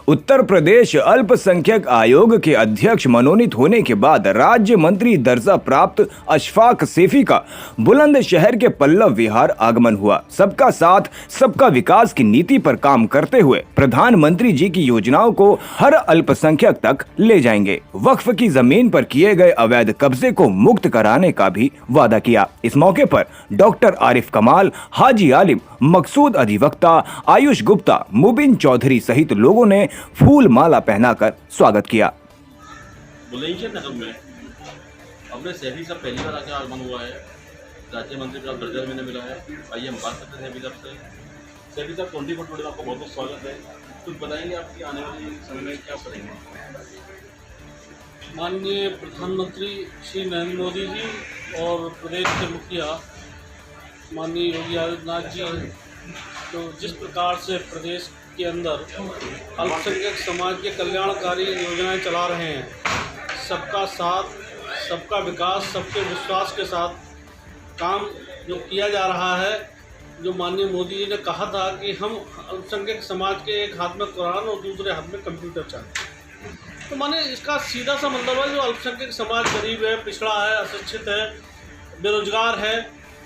उत्तर प्रदेश अल्पसंख्यक आयोग के अध्यक्ष मनोनीत होने के बाद राज्य मंत्री दर्जा प्राप्त अशफाक सैफी का बुलंदशहर के पल्लव विहार आगमन हुआ। सबका साथ सबका विकास की नीति पर काम करते हुए प्रधानमंत्री जी की योजनाओं को हर अल्पसंख्यक तक ले जाएंगे। वक्फ की जमीन पर किए गए अवैध कब्जे को मुक्त कराने का भी वादा किया। इस मौके पर डॉक्टर आरिफ कमाल, हाजी आलिम, मकसूद अधिवक्ता, आयुष गुप्ता, मुबिन चौधरी सहित लोगों ने फूल माला पहनाकर स्वागत किया। बुलंदशहर नगर में अपने सैफी साहब पहली बार आकर आगमन हुआ है। राज्य मंत्री का दर्जा मैंने मिला है। आइए हम बात करते हैं सैफी साहब से। सैफी साहब 24 टुडे आपका बहुत बहुत स्वागत है। कुछ बताएंगे आपकी आने वाली समय में क्या करेंगे? माननीय प्रधानमंत्री श्री नरेंद्र मोदी जी और प्रदेश के मुखिया माननीय योगी आदित्यनाथ जी तो जिस प्रकार से प्रदेश के अंदर अल्पसंख्यक समाज के कल्याणकारी योजनाएं चला रहे हैं, सबका साथ सबका विकास सबके विश्वास के साथ काम जो किया जा रहा है, जो माननीय मोदी जी ने कहा था कि हम अल्पसंख्यक समाज के एक हाथ में कुरान और दूसरे हाथ में कंप्यूटर चाहते हैं, तो माने इसका सीधा सा मतलब है जो अल्पसंख्यक समाज गरीब है, पिछड़ा है, अशिक्षित है, बेरोजगार है,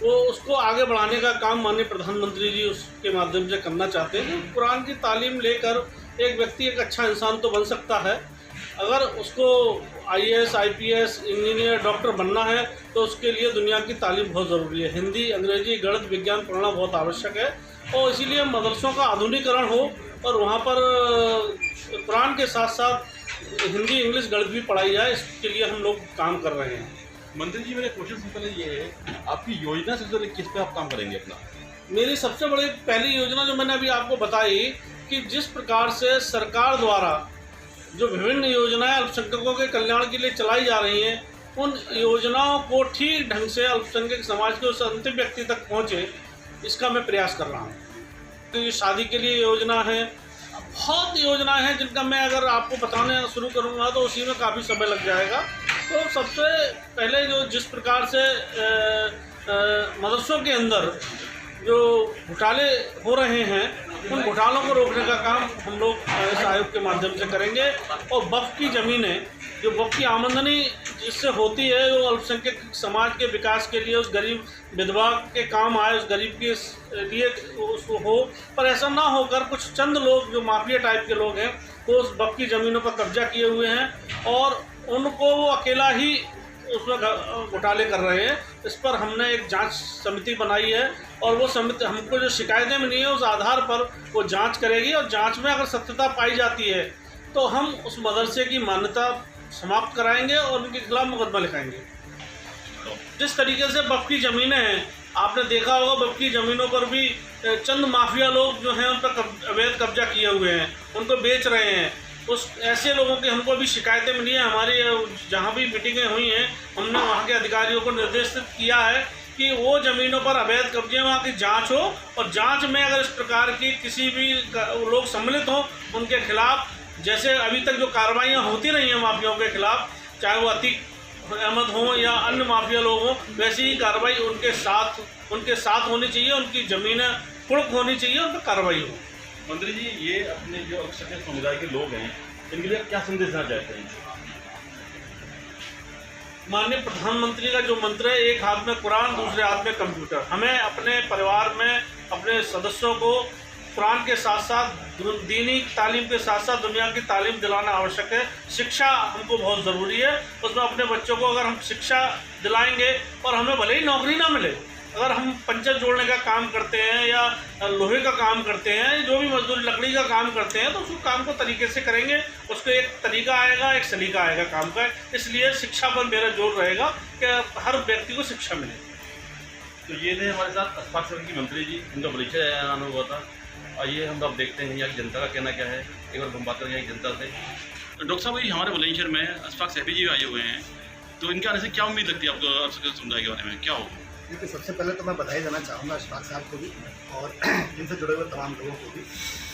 वो उसको आगे बढ़ाने का काम माननीय प्रधानमंत्री जी उसके माध्यम से करना चाहते हैं। कि कुरान की तालीम लेकर एक व्यक्ति एक अच्छा इंसान तो बन सकता है, अगर उसको IAS, IPS, इंजीनियर, डॉक्टर बनना है तो उसके लिए दुनिया की तालीम बहुत ज़रूरी है। हिंदी, अंग्रेजी, गणित, विज्ञान पढ़ना बहुत आवश्यक है और इसीलिए मदरसों का आधुनिकीकरण हो और वहाँ पर कुरान के साथ साथ हिंदी, इंग्लिश, गणित भी पढ़ाई जाए, इसके लिए हम लोग काम कर रहे हैं। मंत्री जी, मेरे क्वेश्चन से पहले ये है, आपकी योजना से जुड़े किस पे आप काम करेंगे अपना? मेरी सबसे बड़ी पहली योजना जो मैंने अभी आपको बताई कि जिस प्रकार से सरकार द्वारा जो विभिन्न योजनाएं अल्पसंख्यकों के कल्याण के लिए चलाई जा रही हैं, उन योजनाओं को ठीक ढंग से अल्पसंख्यक समाज के उस अंतिम व्यक्ति तक पहुँचे, इसका मैं प्रयास कर रहा हूँ। तो शादी के लिए योजना है, बहुत योजनाएं हैं जिनका मैं अगर आपको बताने शुरू करूँगा तो उसी में काफ़ी समय लग जाएगा। तो सबसे पहले जो जिस प्रकार से मदरसों के अंदर जो घोटाले हो रहे हैं, उन घोटालों को रोकने का काम हम लोग इस आयोग के माध्यम से करेंगे और वक्फ की ज़मीनें जो वक्फ की आमदनी जिससे होती है, जो अल्पसंख्यक समाज के विकास के लिए उस गरीब विधवा के काम आए, उस गरीब के लिए उसको हो, पर ऐसा ना होकर कुछ चंद लोग जो माफिया टाइप के लोग हैं वो उस वक्फ की ज़मीनों पर कब्जा किए हुए हैं और उनको वो अकेला ही उसमें घोटाले कर रहे हैं। इस पर हमने एक जांच समिति बनाई है और वो समिति हमको जो शिकायतें मिली हैं उस आधार पर वो जांच करेगी और जांच में अगर सत्यता पाई जाती है तो हम उस मदरसे की मान्यता समाप्त कराएंगे और उनके खिलाफ मुकदमा लिखाएंगे। जिस तरीके से वक्फ की ज़मीनें हैं, आपने देखा होगा वक्फ की ज़मीनों पर भी चंद माफिया लोग जो हैं उन पर अवैध कब्जा किए हुए हैं, उनको बेच रहे हैं। उस ऐसे लोगों की हमको भी शिकायतें मिली हैं। हमारी जहाँ भी मीटिंगें हुई हैं, हमने वहाँ के अधिकारियों को निर्देशित किया है कि वो ज़मीनों पर अवैध कब्जे वहाँ की जांच हो और जांच में अगर इस प्रकार की किसी भी लोग सम्मिलित हों उनके खिलाफ, जैसे अभी तक जो कार्रवाइयाँ होती रही हैं माफियाओं के खिलाफ, चाहे वो अतीक अहमद हों या अन्य माफिया लोग हों, वैसी ही कार्रवाई उनके साथ होनी चाहिए, उनकी ज़मीनें कुर्क होनी चाहिए, उन पर कार्रवाई हो। मंत्री जी, ये अपने जो अल्पसंख्यक समुदाय के लोग हैं, इनके लिए क्या संदेश देना चाहते हैं? माननीय प्रधानमंत्री का जो मंत्र है, एक हाथ में कुरान दूसरे हाथ में कंप्यूटर, हमें अपने परिवार में अपने सदस्यों को कुरान के साथ साथ दीनी तालीम के साथ साथ दुनिया की तालीम दिलाना आवश्यक है। शिक्षा हमको बहुत ज़रूरी है। उसमें अपने बच्चों को अगर हम शिक्षा दिलाएंगे और हमें भले ही नौकरी ना मिले, अगर हम पंचर जोड़ने का काम करते हैं या लोहे का काम करते हैं, जो भी मजदूरी लकड़ी का काम करते हैं, तो उस काम को तरीके से करेंगे, उसको एक तरीका आएगा, एक सलीका आएगा काम का। इसलिए शिक्षा पर मेरा जोर रहेगा कि हर व्यक्ति को शिक्षा मिले। तो ये थे हमारे साथ अशफाक सैफी की मंत्री जी, उनका परिचय आना हुआ था। आइए हम अब देखते हैं यहाँ की जनता का कहना क्या है। एक बार हम बात करेंगे जनता से। डॉक्टर साहब, ये हमारे बुलंदशहर में अशफाक सैफी जी आए हुए हैं, तो इनके आने से क्या उम्मीद लगती है आपको अल्पसंख्यक समुदाय के बारे में? क्या होगा? देखिए, सबसे पहले तो मैं बधाई देना चाहूँगा अशफाक साहब को भी और इनसे जुड़े हुए तमाम लोगों को भी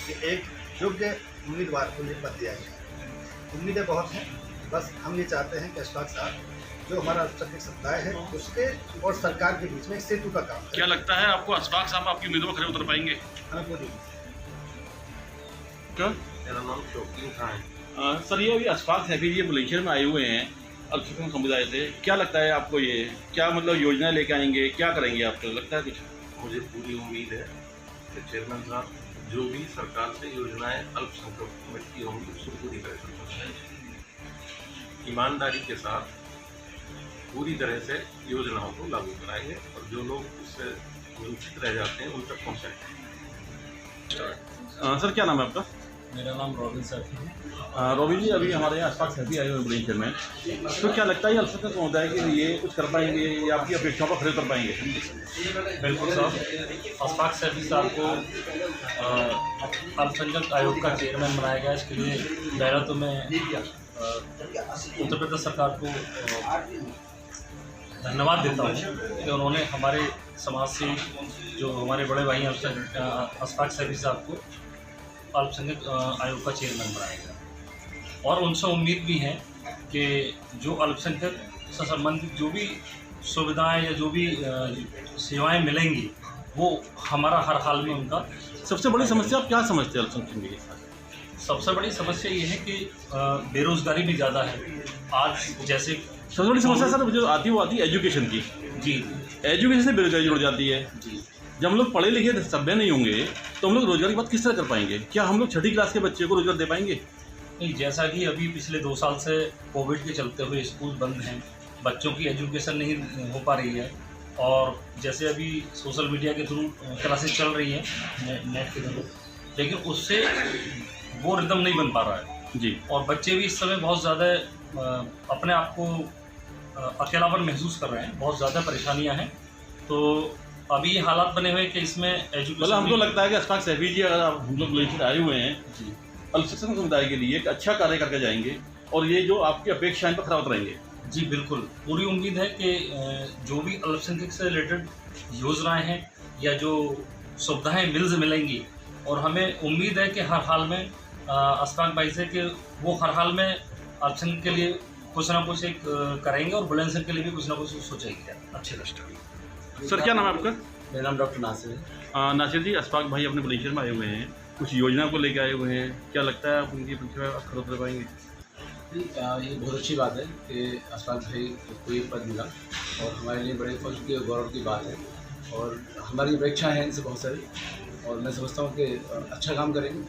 कि एक योग्य उम्मीदवार को ये पद दिया गया। उम्मीदें बहुत हैं, बस हम ये चाहते हैं कि अशफाक साहब जो हमारा अल्पसंख्यक समुदाय है उसके और सरकार के बीच में एक सेतु का काम। क्या लगता है आपको अशफाक साहब आपकी उम्मीदों में खड़े उतर पाएंगे? हमें पूरी क्या मेरा नाम शौकीन खान है। सर, ये अभी अशफाक सैफी जी बुलंदशहर में आए हुए हैं अल्पसंख्यक समुदाय से, क्या लगता है आपको, ये क्या मतलब योजना लेके आएंगे, क्या करेंगे, आपको लगता है कुछ? मुझे पूरी उम्मीद है कि चेयरमैन साहब जो भी सरकार से योजनाएं अल्पसंख्यकों में की होंगी उसको पूरी तरह से ईमानदारी के साथ पूरी तरह से योजनाओं को लागू कराएंगे और जो लोग उससे वंचित रह जाते हैं उन तक पहुँचाएंगे। सर, क्या नाम है आपका? मेरा नाम रॉबिन सैफी है। रोबी जी, अभी हमारे यहाँ अशफाक सैफी आए हुए हैं बुलंदशहर में, तो क्या लगता है अल्पसंख्यक समुदाय के लिए कुछ कर पाएंगे या आपकी अपेक्षाओं पर खड़े उतर पाएंगे? बिल्कुल साहब, अशफाक सैफी साहब को अल्पसंख्यक आयोग का चेयरमैन बनाया गया। इसके लिए पहला तो मैं उत्तर प्रदेश सरकार को धन्यवाद देता हूँ कि उन्होंने हमारे समाज से जो हमारे बड़े भाई हैं अशफाक सैफी साहब को अल्पसंख्यक आयोग का चेयरमैन बनाया गया। और उनसे उम्मीद भी है कि जो अल्पसंख्यक से संबंधित जो भी सुविधाएं या जो भी सेवाएं मिलेंगी वो हमारा हर हाल में उनका। सबसे बड़ी समस्या आप क्या समझते हैं अल्पसंख्यक के साथ? सबसे बड़ी समस्या ये है कि बेरोज़गारी भी ज़्यादा है आज। जैसे सबसे बड़ी समस्या सर जो आती है वो आती है एजुकेशन की। जी एजुकेशन से बेरोजगारी जुड़ जाती है। जी जब हम लोग पढ़े लिखे सभ्य नहीं होंगे तो हम लोग रोजगार की बात किस तरह कर पाएंगे? क्या हम लोग छठी क्लास के बच्चे को रोजगार दे पाएंगे? नहीं, जैसा कि अभी पिछले 2 साल से कोविड के चलते हुए स्कूल बंद हैं, बच्चों की एजुकेशन नहीं हो पा रही है। और जैसे अभी सोशल मीडिया के थ्रू क्लासेस चल रही हैं नेट के थ्रू, लेकिन उससे वो रिदम नहीं बन पा रहा है जी। और बच्चे भी इस समय बहुत ज़्यादा अपने आप को अकेलापन महसूस कर रहे हैं, बहुत ज़्यादा परेशानियां हैं। तो अभी ये हालात बने हुए हैं कि इसमें एजुकेशन मतलब हमको लगता है कि अशफाक सैफी जी अगर हम लोग बुलंदशहर आए हुए हैं जी अल्पसंख्यक समुदाय के लिए एक अच्छा कार्य करके जाएंगे और ये जो आपकी अपेक्षाएं पर खरा उतरेंगे। जी बिल्कुल, पूरी उम्मीद है कि जो भी अल्पसंख्यक से रिलेटेड योजनाएं हैं या जो सुविधाएं मिलेंगी, और हमें उम्मीद है कि हर हाल में अशफाक भाई से कि वो हर हाल में अल्पसंख्यक के लिए कुछ ना कुछ एक करेंगे और बुलंदशहर के लिए भी कुछ ना कुछ सोचेंगे अच्छे राष्ट्र। सर, क्या नाम है आपका? मेरा नाम डॉक्टर नासिर है। नासिर जी, अशफाक भाई अपने बुलंदशहर में आए हुए हैं, कुछ योजना को लेकर आए हुए हैं, क्या लगता है आप उनकी परीक्षा खरा उतर पाएंगे? ये बहुत अच्छी बात है कि अशफाक भाई को ये पद मिला और हमारे लिए बड़े फख्र की और गौरव की बात है। और हमारी अपेक्षाएँ हैं इनसे बहुत सारी, और मैं समझता हूँ कि अच्छा काम करेंगे।